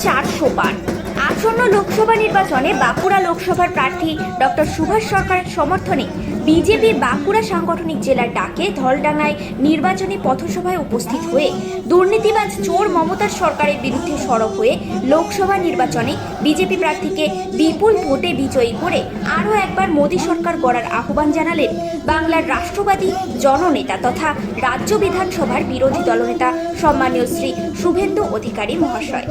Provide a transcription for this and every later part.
400 পার। আসন্ন লোকসভা নির্বাচনে বাঁকুড়া লোকসভার প্রার্থী ডক্টর সুভাষ সরকারের সমর্থনে বিজেপি বাঁকুড়া সাংগঠনিক জেলার ডাকে ধলডাঙ্গায় নির্বাচনী পথসভায় উপস্থিত হয়ে দুর্নীতিবাজ চোর মমতার সরকারের বিরুদ্ধে সরব হয়ে লোকসভা নির্বাচনে বিজেপি প্রার্থীকে বিপুল ভোটে বিজয়ী করে আরও একবার মোদী সরকার গড়ার আহ্বান জানালেন বাংলার রাষ্ট্রবাদী জননেতা তথা রাজ্য বিধানসভার বিরোধী দলনেতা সম্মানীয় শ্রী শুভেন্দু অধিকারী মহাশয়।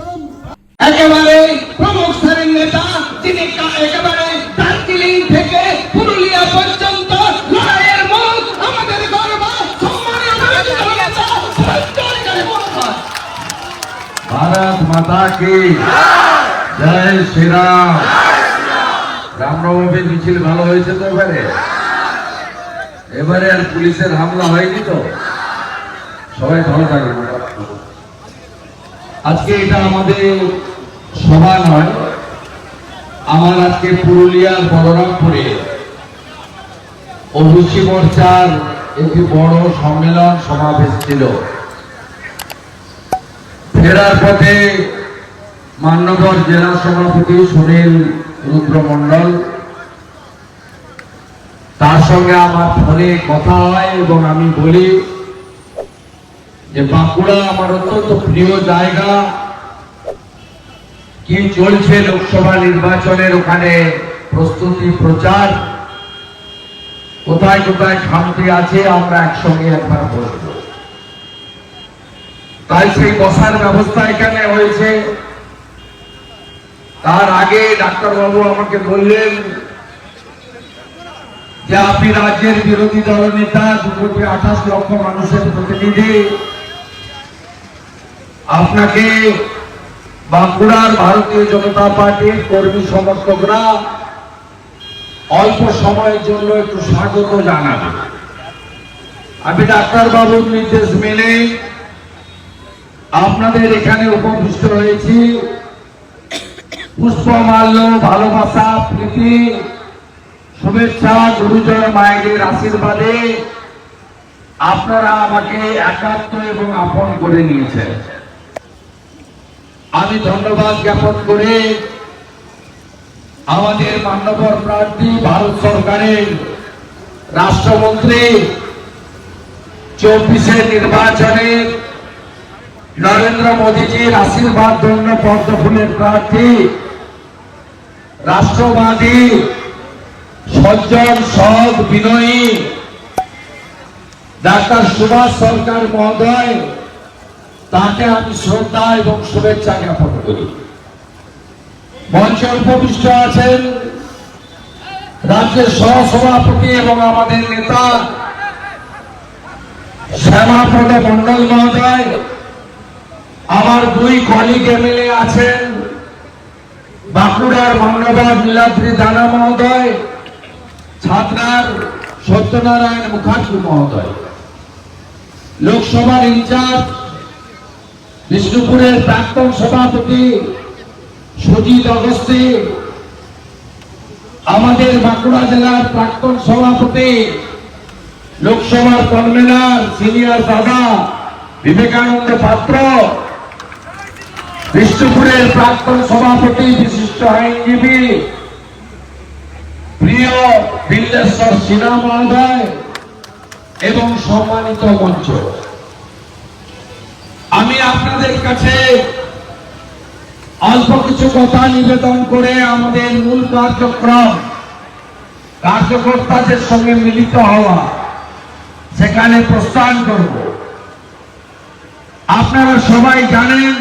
একেবারে প্রমুখ শ্রেণীর নেতা যিনি একেবারে দার্জিলিং থেকে পুরুলিয়া পর্যন্ত লড়াইয়ের মুখ আমাদের গর্ব সম্মানীয় भारत माता की जय श्री राम। রামনবমীর মিছিল ভালো হয়েছে তো এবারে আর পুলিশের হামলা হয়নি তো? সবাই ভালো থাকবে। আজকে এটা আমাদের সভা নয়, আমার আজকে পুরুলিয়ার বলরামপুরে ওবিসি মোর্চার একটি বড় সম্মেলন সমাবেশ ছিল। ফেরার পথে মান্যবর জেলা সভাপতি সুনীল রুদ্র মন্ডল, তার সঙ্গে আমার ফোনে কথা হয় এবং আমি বলি যে বাঁকুড়া আমার অত্যন্ত প্রিয় জায়গা, কি চলছে লোকসভা নির্বাচনের ওখানে প্রস্তুতি প্রচার, কোথায় কোথায় খামতি আছে আমরা একসঙ্গে একবার বসব। তাই সেই বসার ব্যবস্থা এখানে হয়েছে। তার আগে ডাক্তারবাবু আমাকে বললেন যে আপনি রাজ্যের বিরোধী দলনেতা, 2,28,00,000 মানুষের প্রতিনিধি, আপনাকে বাঁকুড়ার ভারতীয় জনতা পার্টির কর্মী সমর্থকরা অল্প সময়ের জন্য একটু স্বাগত জানাবে। আমি ডাক্তারবাবুর নির্দেশ মেনে আপনাদের এখানে উপবিষ্ট হয়েছি। পুষ্পমাল্য, ভালোবাসা, প্রীতি, শুভেচ্ছা, গুরুজন মায়েদের আশীর্বাদে আপনারা আমাকে একাত্ম এবং আপন করে নিয়েছেন। আমি ধন্যবাদ জ্ঞাপন করে আমাদের মান্যবর প্রার্থী, ভারত সরকারের রাষ্ট্রমন্ত্রী, 24-এর নির্বাচনে নরেন্দ্র মোদীজির আশীর্বাদ ধন্য পদ্মফুলের প্রার্থী, রাষ্ট্রবাদী, সজ্জন, সৎ, বিনয়ী ডাক্তার সুভাষ সরকার মহোদয়, তাকে আমি শ্রদ্ধা এবং শুভেচ্ছা জ্ঞাপন করি। মঞ্চে উপবিষ্ট আছেন রাজ্যের সহসভাপতি এবং আমাদের নেতা শ্যামাপদ মন্ডল মহোদয়, আমার 2 কলিগ এমএলএ আছেন, বাঁকুড়ার মান্যবর নীলাদ্রি দানা মহোদয়, ছাত্রার সত্যনারায়ণ মুখার্জী মহোদয়, লোকসভার ইনচার্জ বিষ্ণুপুরের প্রাক্তন সভাপতি সুজিত অগস্তি, আমাদের বাঁকুড়া জেলার প্রাক্তন সভাপতি, লোকসভার কনভেনার সিনিয়র দাদা বিবেকানন্দ পাত্র, বিষ্ণুপুরের প্রাক্তন সভাপতি বিশিষ্ট আইনজীবী প্রিয় বিল্লেশ্বর সিনহা মহোদয় এবং সম্মানিত মঞ্চ, আমি আপনাদের কাছে অল্প কিছু কথা নিবেদন করে আমাদের মূল কার্যক্রম, কার্যকর্তাদের সঙ্গে মিলিত হওয়া, সেখানে প্রস্থান করব। আপনারা সবাই জানেন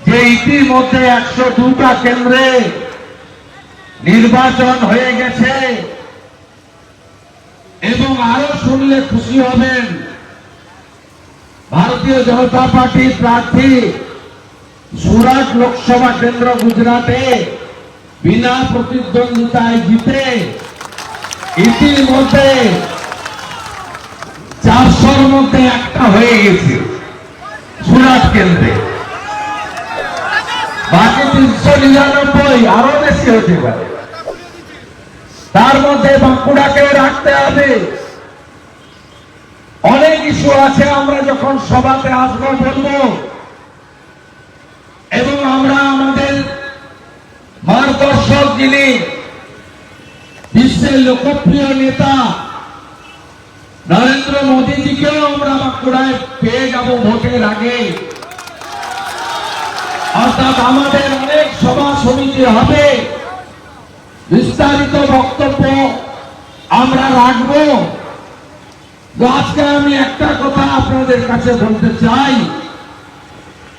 যে ইতিমধ্যে 102টা কেন্দ্রে নির্বাচন হয়ে গেছে এবং আরো শুনলে খুশি হবেন, ভারতীয় জনতা পার্টির প্রার্থী সুরাট লোকসভা কেন্দ্র গুজরাটে বিনা প্রতিদ্বন্দ্বিতায় জিতে ইতিমধ্যে 400-র মধ্যে একটা হয়ে গেছে সুরাট কেন্দ্রে। বাকি 399 আরো বেশি হতে পারে। তার মধ্যে বাঁকুড়াকেও রাখতে হবে। অনেক ইস্যু আছে, আমরা যখন সভাতে আসবো বলবো। যিনি বিশ্বের লোকপ্রিয় নেতা নরেন্দ্র মোদীজিকেও আমরা বাঁকুড়ায় পেয়ে যাব ভোটের আগে। অর্থাৎ আমাদের অনেক সভা সমিতি হবে, বিস্তারিত বক্তব্য আমরা রাখবো। তো আজকে আমি একটা কথা আপনাদের কাছে বলতে চাই,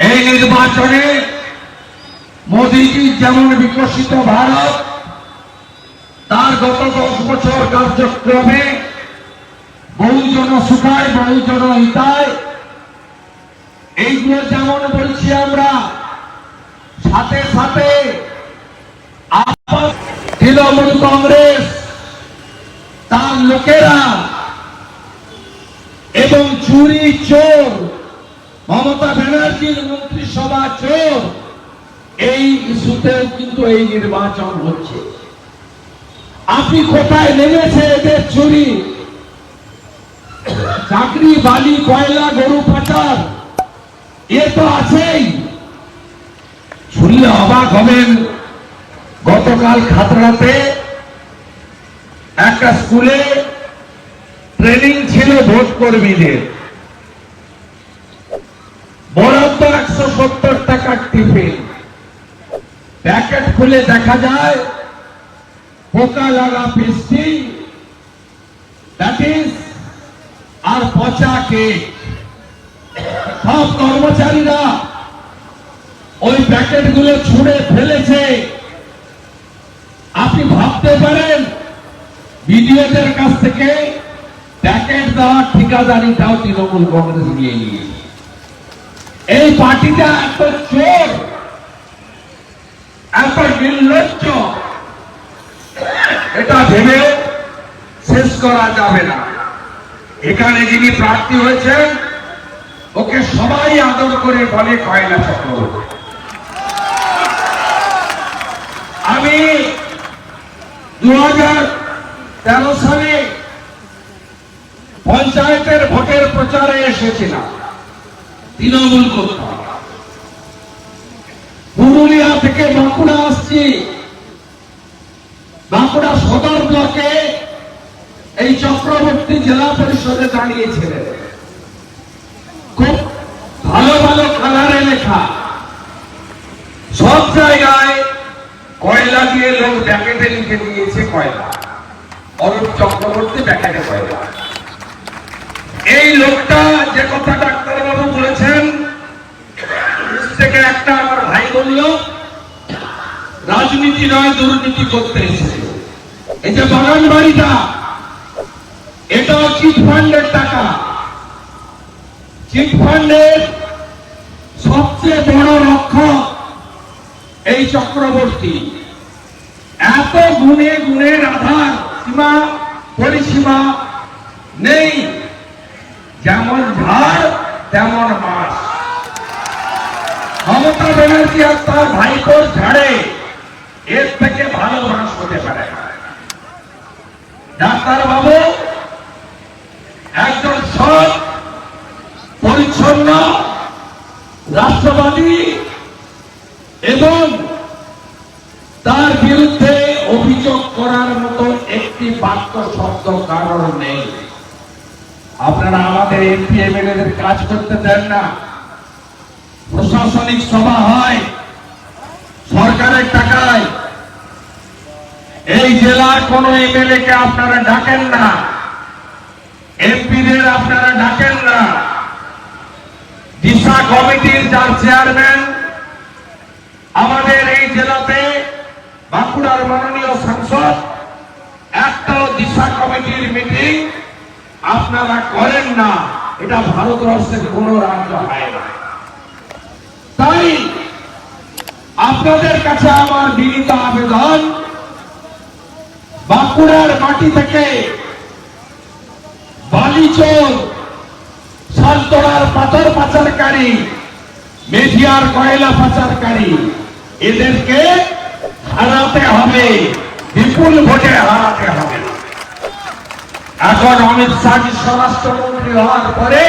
এই নির্বাচনে মোদীজির যেমন বিকশিত ভারত, তার গত 10 বছর কার্যক্রমে বহুজন সুখায় বহুজন হিতায়, এইগুলো যেমন বলছি আমরা, সাথে সাথে তৃণমূল কংগ্রেস তার লোকেরা এবং চুরি চোর, মমতা ব্যানার্জির মন্ত্রিসভা চোর, এই ইস্যুতেও কিন্তু এই নির্বাচন হচ্ছে। আপনি কোথায় নেমেছে এদের চুরি? চাকরি, বালি, কয়লা, গরু পাচার, এ তো আছেই। শুনলে অবাক হবেন, গতকাল খাতড়াতে একটা স্কুলে ট্রেনিং ছিল ভোট কর্মীদের, বরাদ্দ 170 টাকার টিফিন, প্যাকেট খুলে দেখা যায় পোকা লাগা পেস্ট্রি, আর পচা কেক। সব কর্মচারীরা ওই প্যাকেট গুলো ছুঁড়ে ফেলেছে। আপনি ভাবতে পারেন বিডিওদের কাছ থেকে প্যাকেট দেওয়ার ঠিকাদারিটাও তৃণমূল কংগ্রেস নিয়ে নিয়েছে। এই পার্টিটা এত চোর, এত নির্লজ্জ, এটা ভেবে শেষ করা যাবে না। এখানে যিনি প্রার্থী হয়েছেন, ওকে সবাই আদর করে বলে কয়লা চক্রবর্তী। আমি 2013 সালে পঞ্চায়েতের ভোটের প্রচারে এসেছিলাম, তৃণমূল করতাম। পুরুলিয়া থেকে বাঁকুড়া আসছি, বাঁকুড়া সদর ব্লকে এই চক্রবর্তী জেলা পরিষদে দাঁড়িয়েছিলেন। খুব ভালো ভালো কালারে লেখা, সব জায়গায় কয়লা দিয়ে লোক প্যাকেটে লিখে দিয়েছে কয়লা, অরূপ চক্রবর্তী প্যাকেটে কয়লা। এই লোকটা যে কথা ডাক্তারবাবু বলেছেন, থেকে একটা আমার ভাই বলল রাজনীতি নয় দুর্নীতি করতে এসেছে। এই যে বাগান বাড়িটা, এটাও চিট ফান্ডের টাকা। চিট ফান্ডের সবচেয়ে বড় রক্ষক এই চক্রবর্তী। এত গুণে গুণের আধার সীমা পরিসীমা নেই, যেমন ঝাড় তেমন মাছ। মমতা ব্যানার্জি আর তার ভাইপোর ঝাড়ে এর থেকে ভালো মাছ হতে পারে না। ডাক্তার বাবু একজন সৎ, পরিচ্ছন্ন, রাষ্ট্রবাদী এবং তার বিরুদ্ধে অভিযোগ করার মতো একটি বাক্য শব্দ কারণ নেই। আপনারা আমাদের এমপি এমএলএদের কাজ করতে দেন না। প্রশাসনিক সভা হয় সরকারের টাকায়, এই জেলার কোন এমএলএ কে আপনারা ডাকেন না, এমপিদের আপনারা ডাকেন না। দিশা কমিটির যার চেয়ারম্যান আমাদের এই জেলাতে বাঁকুড়ার মাননীয় সাংসদ, একটাও দিশা কমিটির মিটিং আপনারা করেন না। এটা ভারতবর্ষের কোন রাজ্য হয় না। তাই আপনাদের কাছে আমার বিনীত আবেদন, বাঁকুড়ার মাটি থেকে বালিচোর, সালতোড়ার পাথর পাচারকারী, মেঘিয়ার কয়লা পাচারকারী, এদেরকে হারাতে হবে, বিপুল ভোটে হারাতে হবে। এখন অমিত শাহ স্বরাষ্ট্রমন্ত্রী হওয়ার পরে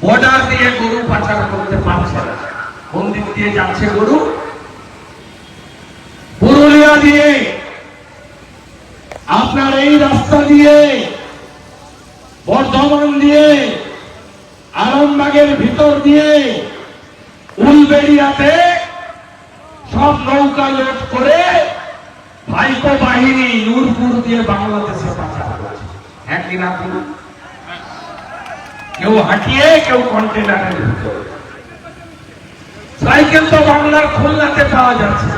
বর্ডার দিয়ে গরু পাচার করতে পারছে না। কোন দিক দিয়ে যাচ্ছে গরু? পুরুলিয়া দিয়ে, আপনার এই রাস্তা দিয়ে, বর্ধমান দিয়ে, আরামবাগের ভিতর দিয়ে, উলবেড়িয়াতে সব নৌকা লোড করে ভাইকো বাহিনী নূরপুর দিয়ে বাংলাদেশে পাঠানো হয়েছে। হ্যাঁ কিনা বলুন? কেউ হাঁটিয়ে, কেউ কন্টেনারের ভিতরে। সাইকেল তো বাংলার খুলনাতে পাওয়া যাচ্ছে,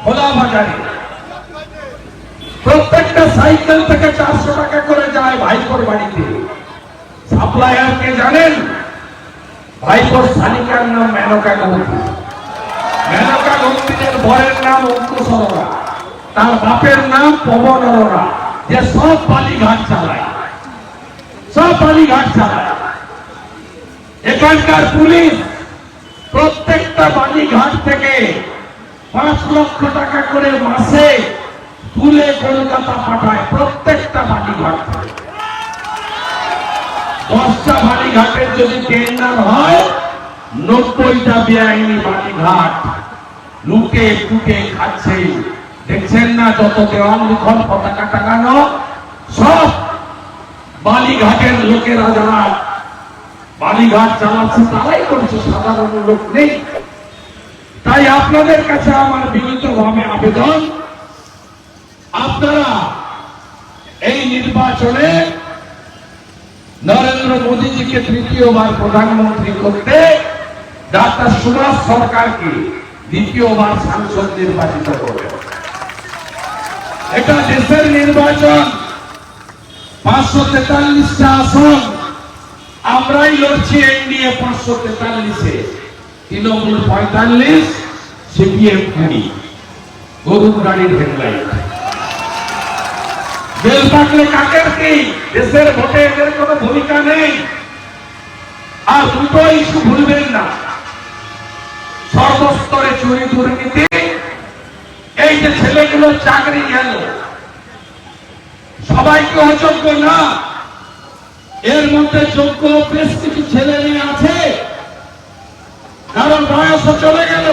খোলা বাজারে। প্রত্যেকটা সাইকেল থেকে 400 টাকা করে যায় ভাইপোর বাড়িতে। সাপ্লায়ার কে জানেন? ভাইপোর শালিকার নাম মেনকা গম্ভীর। মেনকা গম্ভীরের বরের নাম অঙ্কুশ অরোরা, তার বাপের নাম পবন অরোরা, যে সব বালিঘাট চালায়, সব বালিঘাট চালায়। এখানকার পুলিশ প্রত্যেকটা বালিঘাট থেকে 5 লক্ষ টাকা করে মাসে তুলে কলকাতা পাঠায়। প্রত্যেকটা বালিঘাট থেকে 10টা বালিঘাটের যদি টেন্ডার হয়, 90টা বেআইনি বালিঘাট লুটে ফুটে খাচ্ছে। দেখছেন না যত দেওয়াল লিখন পতাকা টাঙানো, সব বালিঘাটের লোকেরা যারা বালিঘাট চালাচ্ছে তারাই করছে, সাধারণ লোক নেই। তাই আপনাদের কাছে আমার বিনীতভাবে আবেদন, আপনারা এই নির্বাচনে নরেন্দ্র মোদীজিকে তৃতীয়বার প্রধানমন্ত্রী করতে ডাক্তার সুভাষ সরকারকে দ্বিতীয়বার সাংসদ নির্বাচিত করবেন। এটা দেশের নির্বাচন, 543টা আসন আমরাই লড়ছি। এনডিএ 543-এ, তৃণমূল 45, সিপিএম 20। গরুর গাড়ির হেডলাইট। বেল পাকলে কাকের কি? দেশের ভোটে এদের কোনো ভূমিকা নেই। আর দুটো ইস্যু ভুলবেন না, সর্বস্তরে চুরি দুর্নীতি। এই যে ছেলেগুলো চাকরি গেল, সবাইকে অযোগ্য না, এর মধ্যে যোগ্য বেশ কিছু ছেলে মেয়ে আছে, কারণ বয়সও চলে গেল।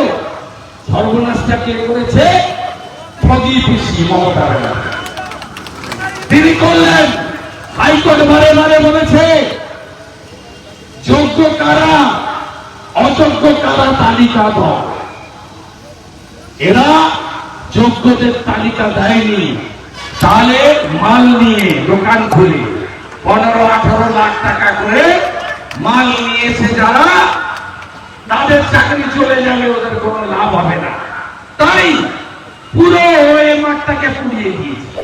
সর্বনাশটা কে করেছে? ঠগি পিসি মমতা ব্যানার্জি। তিনি করলেন। হাইকোর্ট বারে বারে বলেছে যোগ্য কারা, অযোগ্য কারা তালিকা দাও। এরা যোগ্যদের তালিকা দেয়নি, তাহলে মাল নিয়ে দোকান খুলে 15-18 লাখ টাকা করে মাল নিয়েছে যারা, তাদের চাকরি চলে যাবে, ওদের কোনো লাভ হবে না। তাই পুরো ওই মাঠটাকে পুড়িয়ে দিয়েছে।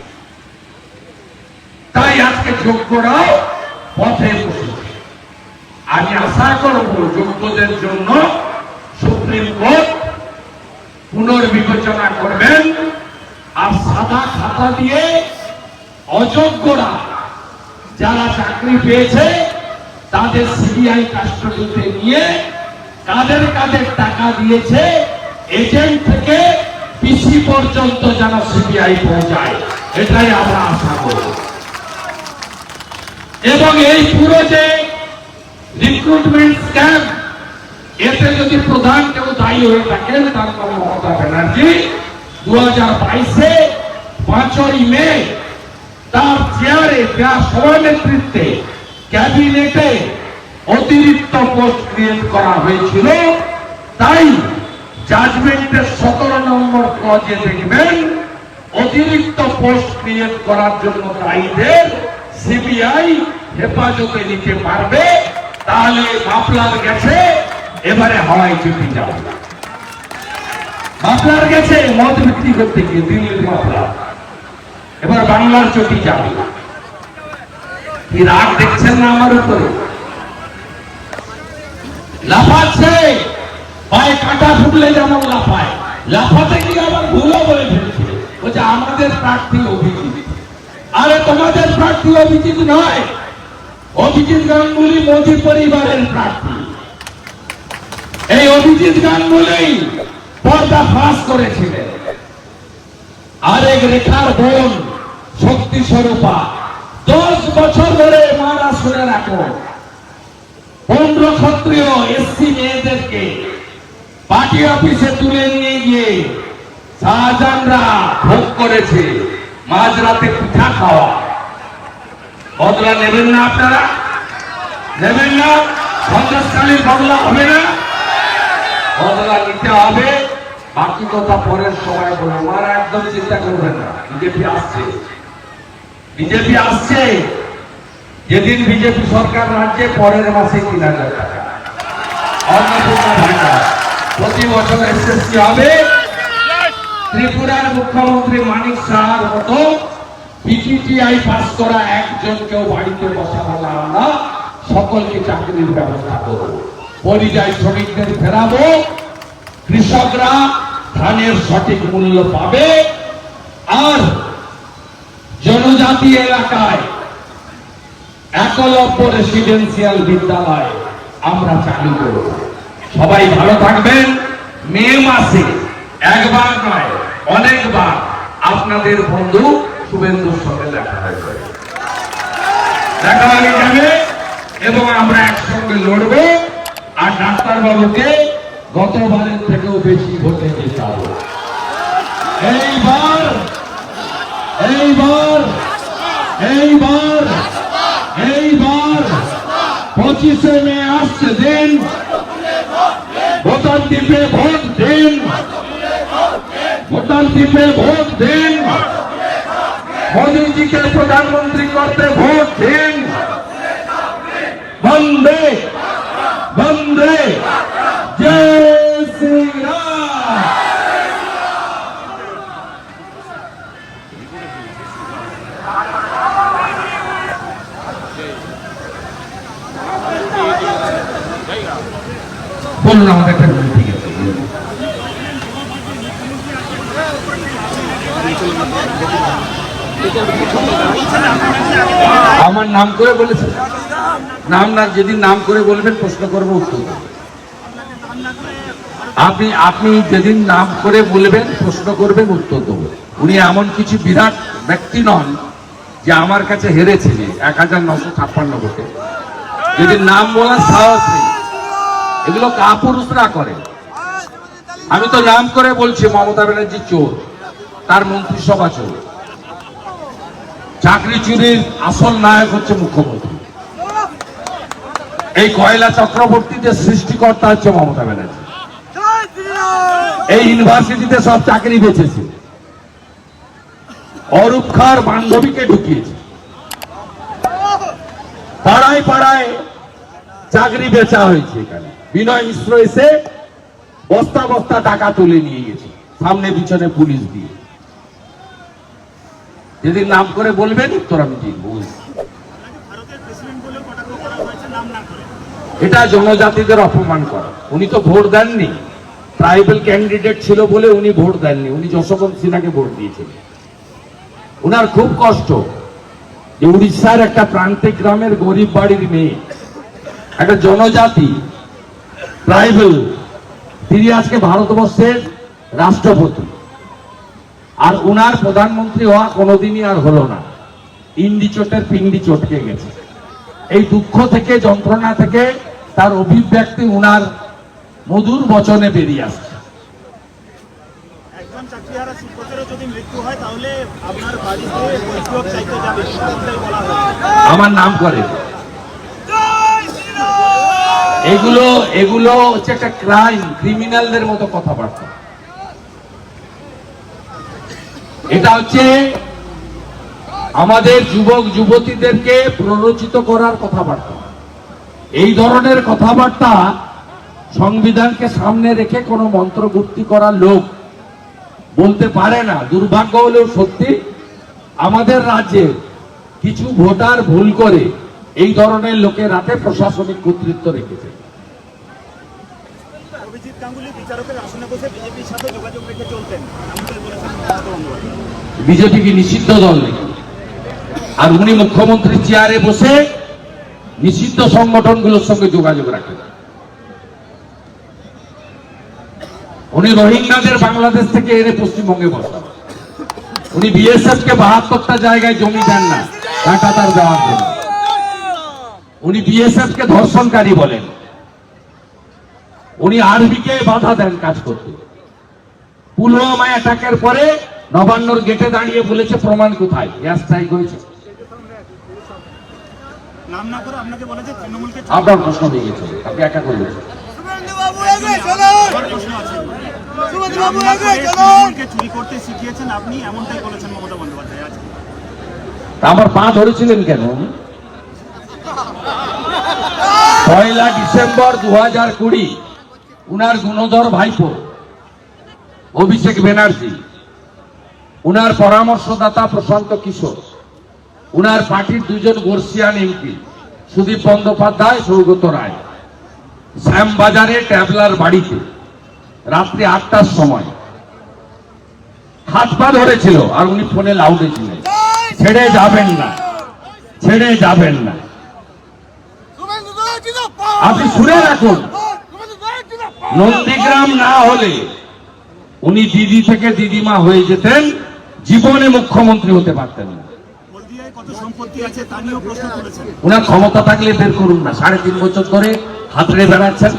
তাই আজকে যোগ্যরাও পথে বসেছে। আমি আশা করব যোগ্যদের জন্য সুপ্রিম কোর্ট পুনর্বিবেচনা করবেন, আর সাদা খাতা দিয়ে অযোগ্যরা যারা চাকরি পেয়েছে তাদের সিবিআই কাস্টডিতে নিয়ে কাদের কাদের টাকা দিয়েছে, এজেন্ট থেকে পিসি পর্যন্ত যেন সিবিআই পৌঁছায়, এটাই আমরা আশা করব। এবং এই পুরো যে রিক্রুটমেন্ট স্ক্যাম, এতে যদি প্রধান কেউ দায়ী হয়ে থাকেন তার নাম মমতা ব্যানার্জি। 2022-এ 5ই মে তার চেয়ারে, তার সভানেতৃত্বে ক্যাবিনেটে অতিরিক্ত পোস্ট ক্রিয়েট করা হয়েছিল। তাই জাজমেন্টের 17 নম্বর ক্লজে দেখবেন অতিরিক্ত পোস্ট ক্রিয়েট করার জন্য দায়ীদের সিবিআই হেফাজতে নিতে পারবে। তাহলে মাফলার গেছে, এবারে হাওয়াই চটি যাবে। মাফলার গেছে মদ বিক্রি করতে গিয়ে, দিল্লির মাফলার, এবার বাংলার চটি যাবে। কি রাগ দেখছেন না আমার উপরে? লাফাচ্ছে, পায়ে কাঁটা ফুটলে যেমন লাফায়, লাফাতে গিয়ে আবার ভুলও বলে ফেলছে, বলছে আমাদের প্রার্থী অভিজিৎ। আরে তোমাদের প্রার্থী অভিজিৎ নয়, অভিজিৎ গাঙ্গুলি মোদী পরিবারের প্রার্থী। এই অভিজিৎ গাঙ্গুলি পর্দা ফাঁস করেছিলেন। আরেক রেখার বোন শক্তি স্বরূপা 10 বছর ধরে, মারা শুনে রাখো, 15 ক্ষত্রিয় এসসি মেয়েদেরকে পার্টি অফিসে তুলে নিয়ে গিয়ে শাহজাহানরা ভোগ করেছে মাঝরাতে পিঠা খাওয়া। বদলা নেবেন না আপনারা? নেবেন না? সন্ত্রাসকালীন বদলা হবে না? বদলা নিতে হবে। বাকি কথা পরের সময় বলবো। আমার একদম চিন্তা করবেন না। বিজেপি আসছে, বিজেপি আসছে। যেদিন বিজেপি সরকার রাজ্যে পরের মাসে ৩,০০০ টাকা অন্নপূর্ণা ভাণ্ডার, প্রতি বছর এসএসসি হবে। ত্রিপুরার মুখ্যমন্ত্রী মানিক সাহার মতো পিপিটিআই পাস করা একজনকেও বাড়িতে বসাবো না, আমরা সকলকে চাকরির ব্যবস্থা করব। পরিযায়ী শ্রমিকদের ফেরাবো, কৃষকরা ধানের সঠিক মূল্য পাবে, আর জনজাতি এলাকায় একলব্য রেসিডেন্সিয়াল বিদ্যালয় আমরা চালু করব। সবাই ভালো থাকবেন। মে মাসে একবার নয় অনেকবার আপনাদের বন্ধু শুভেন্দুর সঙ্গে দেখা হয়ে যাবে এবং আমরা একসঙ্গে লড়বো। আর ডাক্তারবাবুকে গতবারের থেকেও বেশি ভোটে জেতাবো। এইবার এইবার এইবার এইবার 25শে মে আসছে দিন, ভোটার দ্বীপে ভোট দিন, ভোটার দ্বীপে ভোট দিন, মোদীজিকে প্রধানমন্ত্রী করতে ভোট দিন। বন্দে বন্দে জয় শ্রীরাম। বলুন আমাদের একটা ঠিক আছে। আমার নাম করে বলেছে, নাম না, যেদিন নাম করে বলবেন প্রশ্ন করবো উত্তর। আপনি যেদিন নাম করে বলবেন প্রশ্ন করবেন উত্তর দেবো। উনি এমন কিছু বিরাট ব্যক্তি নন যে আমার কাছে হেরেছে 1956 ভোটে। যেদিন নাম বলার সাহস নেই, এগুলো কাপুরুষরা করে। আমি তো নাম করে বলছি মমতা ব্যানার্জি চোর, তার মন্ত্রিসভা চোর। চাকরি চুরির আসল নায়ক হচ্ছে মুখ্যমন্ত্রী। এই কয়লা চক্রবর্তীদের সৃষ্টিকর্তা হচ্ছে মমতা ব্যানার্জি। এই ইউনিভার্সিটিতে সব চাকরি বেঁচেছে, অরূপ খাঁর বান্ধবীকে ঢুকিয়েছে, পাড়ায় পাড়ায় চাকরি বেচা হয়েছে। এখানে বিনয় মিশ্র এসে বস্তা বস্তা টাকা তুলে নিয়ে গেছে, সামনে পিছনে পুলিশ দিয়ে। যেদিন নাম করে বলবেন উত্তর আমি দিব। এটা জনজাতিদের অপমান করা। উনি তো ভোট দেননি, ট্রাইবাল ক্যান্ডিডেট ছিল বলে উনি ভোট দেননি। উনি যশবন্ত সিনহাকে ভোট দিয়েছিলেন। উনার খুব কষ্ট যে উড়িষ্যার একটা প্রান্তিক গ্রামের গরিব বাড়ির মেয়ে, একটা জনজাতি ট্রাইবাল, তিনি আজকে ভারতবর্ষের রাষ্ট্রপতি। আর উনার প্রধানমন্ত্রী হওয়া কোনোদিনই আর হলো না। ইন্ডি চোটের পিন্ডি চটকে গেছে। এই দুঃখ থেকে, যন্ত্রণা থেকে তার অভিব্যক্তি উনার মধুর বচনে বেরিয়ে আসছে। আমার নাম করে এগুলো হচ্ছে একটা ক্রাইম, ক্রিমিনালদের মতো কথাবার্তা। এটা হচ্ছে আমাদের যুবক যুবতীদেরকে প্ররোচিত করার কথাবার্তা। এই ধরনের কথাবার্তা সংবিধানকে সামনে রেখে কোনো মন্ত্রগুপ্তি করার লোক বলতে পারে না। দুর্ভাগ্য হলেও সত্যি, আমাদের রাজ্যে কিছু ভোটার ভুল করে এই ধরনের লোকের হাতে প্রশাসনিক কর্তৃত্ব রেখেছে। বিজেপি কি নিষিদ্ধ দল নাকি? আর উনি মুখ্যমন্ত্রী চেয়ারে বসে নিষিদ্ধ সংগঠনগুলোর সঙ্গে যোগাযোগ রাখেন। উনি রোহিঙ্গাদের বাংলাদেশ থেকে এনে পশ্চিমবঙ্গে বসান। উনি বিএসএফ কে 72টা জায়গায় জমি দেন না কাঁটাতার দেওয়ার জন্য। উনি বিএসএফ কে ধর্ষণকারী বলেন। উনি আরবিকে বাধা দেন কাজ করতে। পুলওয়ামা অ্যাটাকের পরে নবান্নর গেটে দাঁড়িয়ে বলেছে প্রমাণ কোথায়, এয়ার স্ট্রাইক হয়েছে। নাম না করে আপনাকে বলেছে তৃণমূলকে আপনার প্রশ্ন দিয়ে গেছে, আপনি একা করবেন। তৃণমূলকে চুরি করতে শিখিয়েছেন আপনি, এমনটাই বলেছেন মমতা বন্দ্যোপাধ্যায় আজকে। তা আমার পা ধরেছিলেন কেন? 1 ডিসেম্বর 2020 উনার গুণধর ভাইপো অভিষেক ব্যানার্জি, উনার পরামর্শদাতা প্রশান্ত কিশোর, উনার পার্টির দুজন বর্ষিয়ান এমপি সুদীপ বন্দ্যোপাধ্যায়, সৌগত রায়, শ্যামবাজারে ট্যাবলার বাড়িতে রাত্রি 8টার সময় হাত পা ধরেছিল, আর উনি ফোনে লাউডে ছিলেন, ছেড়ে যাবেন না, ছেড়ে যাবেন না। আপনি শুনে রাখুন, নন্দীগ্রাম না হলে উনি দিদি থেকে দিদিমা হয়ে যেতেন, জীবনে মুখ্যমন্ত্রী হতে পারতেন না। হলদিয়ায় কত সম্পত্তি আছে তা নিয়েও প্রশ্ন তুলেছেন। উনার ক্ষমতা থাকলে বের করুন না, 3.5 বছর ধরে হাতড়ে বেড়াচ্ছেন।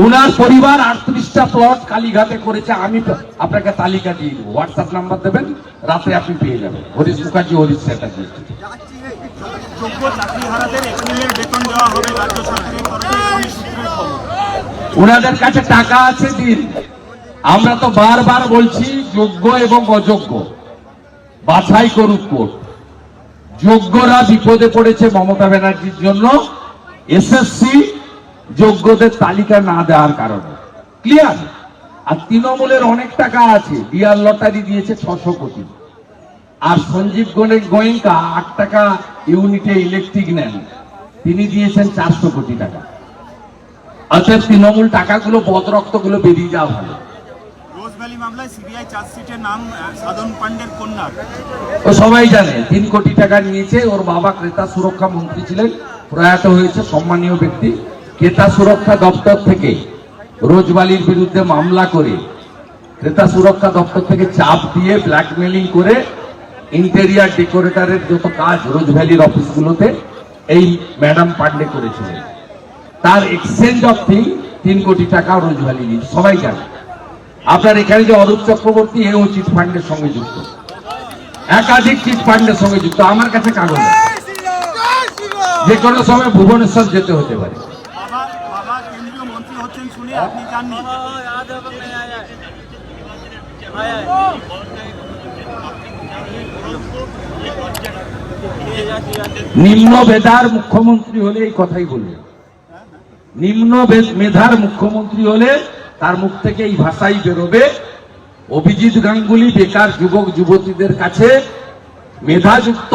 উনার পরিবার 38টা প্লট কালীঘাটে করেছে, আমি আপনাকে তালিকা দিয়ে দেবো, হোয়াটসঅ্যাপ নাম্বার দেবেন, রাতে আপনি পেয়ে যাবেন। হরিশ মুখার্জি, হরিশ চ্যাটার্জি। যোগ্য চাকরিহারাদের এপ্রিলের বেতন দেওয়া হবে রাজ্য সরকারের তরফে, এমনই সূত্রের খবর। ওনাদের কাছে টাকা আছে, দিন। আমরা তো বারবার বলছি যোগ্য এবং অযোগ্য বাছাই করুক কোর্ট। যোগ্যরা বিপদে পড়েছে মমতা ব্যানার্জির জন্য, এসএসসি যোগ্যদের তালিকা না দেওয়ার কারণে, ক্লিয়ার। আর তৃণমূলের অনেক টাকা আছে, ডিআর লটারি দিয়েছে 600 কোটি, আর সঞ্জীব গোয়েঙ্কা 8 টাকা ইউনিটে ইলেকট্রিক নেন, তিনি দিয়েছেন 400 কোটি টাকা। অর্থাৎ তৃণমূল টাকাগুলো বদরক্তগুলো বেরিয়ে যাওয়া ভালো। রোজ ভ্যালি মামলায় সিবিআই চার্জশিটের নাম সাধন পান্ডের কন্যার। ও সবাই জানে 3 কোটি টাকা নিয়েছে। ওর বাবা ক্রেতা সুরক্ষা মন্ত্রী ছিলেন, প্রয়াত হয়েছে, সম্মানীয় ব্যক্তি। ক্রেতা সুরক্ষা দপ্তর থেকে রোজবালির বিরুদ্ধে মামলা করে, ক্রেতা সুরক্ষা দপ্তর থেকে চাপ দিয়ে ব্ল্যাকমেলিং করে ইন্টেরিয়ার ডেকোরেটরের যত কাজ রোজভ্যালির অফিসগুলোতে এই ম্যাডাম পান্ডে করেছিলেন। তার এক্সচেঞ্জ অফ 3 কোটি টাকা রোজভ্যালি নিয়ে, সবাই জানে। আপনার এখানে যে অরূপ চক্রবর্তী, এও চিট ফান্ডের সঙ্গে যুক্ত, একাধিক চিট ফান্ডের সঙ্গে যুক্ত। আমার কাছে কাগজ আছে, যে কোনো সময় ভুবনেশ্বর যেতে হতে পারে। বাবা কেন্দ্রীয় মন্ত্রী হচ্ছেন শুনে আপনি জাননি। নিম্ন মেধার মুখ্যমন্ত্রী হলে এই কথাই বলবে, নিম্ন মেধার মুখ্যমন্ত্রী হলে তার মুখ থেকে এই ভাষাই বেরোবে। অভিজিৎ গাঙ্গুলি বেকার যুবক যুবতীদের কাছে, মেধাযুক্ত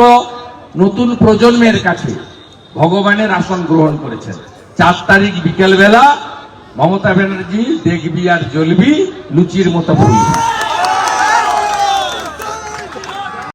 নতুন প্রজন্মের কাছে ভগবানের আসন গ্রহণ করেছেন। 4 তারিখ বিকেল বেলা মমতা ব্যানার্জি দেখবি আর জ্বলবি লুচির মতো ফুলবি।